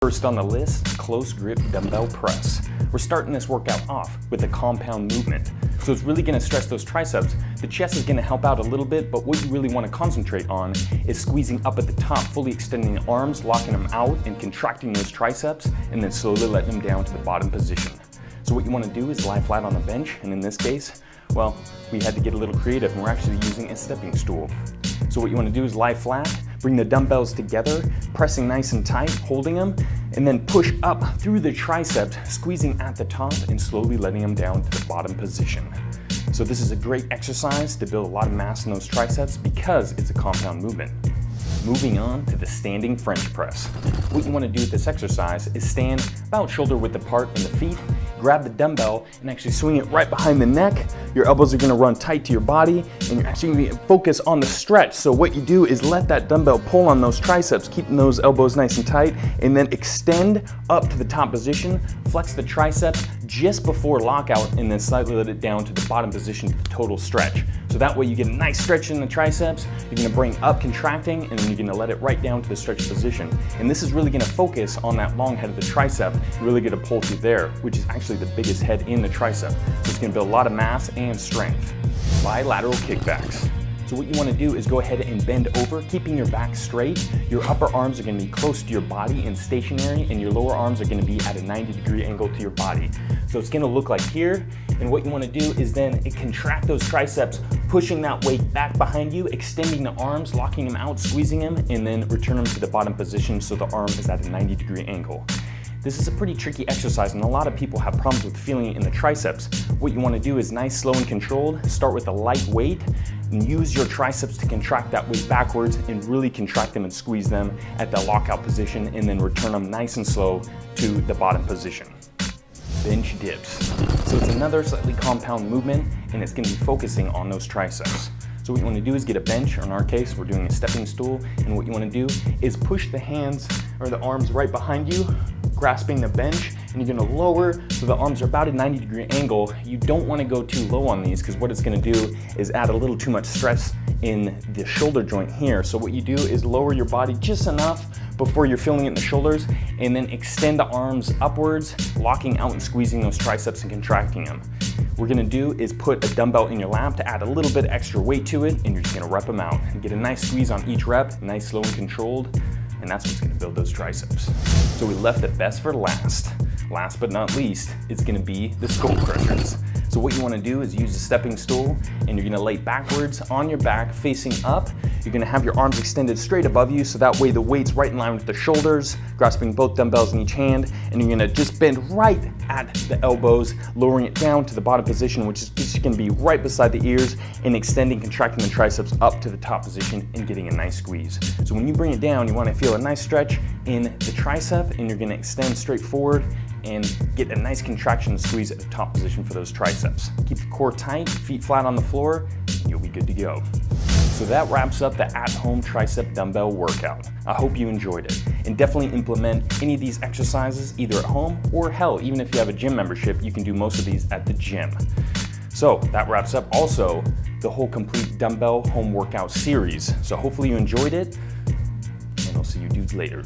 First on the list, close grip dumbbell press. We're starting this workout off with a compound movement. So it's really gonna stress those triceps. The chest is gonna help out a little bit, but what you really wanna concentrate on is squeezing up at the top, fully extending the arms, locking them out and contracting those triceps, and then slowly letting them down to the bottom position. So what you wanna do is lie flat on the bench, and in this case, well, we had to get a little creative and we're actually using a stepping stool. So what you wanna do is lie flat, bring the dumbbells together, pressing nice and tight, holding them, and then push up through the triceps, squeezing at the top and slowly letting them down to the bottom position. So this is a great exercise to build a lot of mass in those triceps because it's a compound movement. Moving on to the standing French press. What you want to do with this exercise is stand about shoulder width apart in the feet, grab the dumbbell and actually swing it right behind the neck. Your elbows are going to run tight to your body and you're actually going to focus on the stretch. So what you do is let that dumbbell pull on those triceps, keeping those elbows nice and tight, and then extend up to the top position, flex the triceps just before lockout, and then slightly let it down to the bottom position to the total stretch. So that way you get a nice stretch in the triceps, you're gonna bring up contracting, and then you're gonna let it right down to the stretch position. And this is really gonna focus on that long head of the tricep, really gonna pull through there, which is actually the biggest head in the tricep. So it's gonna build a lot of mass and strength. Bilateral kickbacks. So what you want to do is go ahead and bend over, keeping your back straight. Your upper arms are going to be close to your body and stationary, and your lower arms are going to be at a 90-degree angle to your body. So it's going to look like here, and what you want to do is then contract those triceps, pushing that weight back behind you, extending the arms, locking them out, squeezing them, and then return them to the bottom position so the arm is at a 90-degree angle. This is a pretty tricky exercise and a lot of people have problems with feeling it in the triceps. What you want to do is nice, slow and controlled. Start with a light weight and use your triceps to contract that weight backwards and really contract them and squeeze them at the lockout position, and then return them nice and slow to the bottom position. Bench dips. So it's another slightly compound movement and it's going to be focusing on those triceps. So what you want to do is get a bench, or in our case, we're doing a stepping stool, and what you want to do is push the hands or the arms right behind you, grasping the bench, and you're going to lower so the arms are about a 90-degree angle. You don't want to go too low on these because what it's going to do is add a little too much stress in the shoulder joint here. So what you do is lower your body just enough before you're feeling it in the shoulders, and then extend the arms upwards, locking out and squeezing those triceps and contracting them. What we're gonna do is put a dumbbell in your lap to add a little bit extra weight to it, and you're just gonna rep them out and get a nice squeeze on each rep, nice, slow and controlled, and that's what's gonna build those triceps. So we left the best for last. Last but not least, it's gonna be the skull crushers. So what you wanna do is use a stepping stool, and you're gonna lay backwards on your back, facing up. You're gonna have your arms extended straight above you, so that way the weight's right in line with the shoulders, grasping both dumbbells in each hand, and you're gonna just bend right at the elbows, lowering it down to the bottom position, which is just gonna be right beside the ears, and extending, contracting the triceps up to the top position and getting a nice squeeze. So when you bring it down, you wanna feel a nice stretch in the tricep, and you're gonna extend straight forward and get a nice contraction and squeeze at the top position for those triceps. Keep the core tight, feet flat on the floor, and you'll be good to go. So that wraps up the at-home tricep dumbbell workout. I hope you enjoyed it, and definitely implement any of these exercises either at home, or hell, even if you have a gym membership, you can do most of these at the gym. So that wraps up also the whole complete dumbbell home workout series. So hopefully you enjoyed it, and I'll see you dudes later.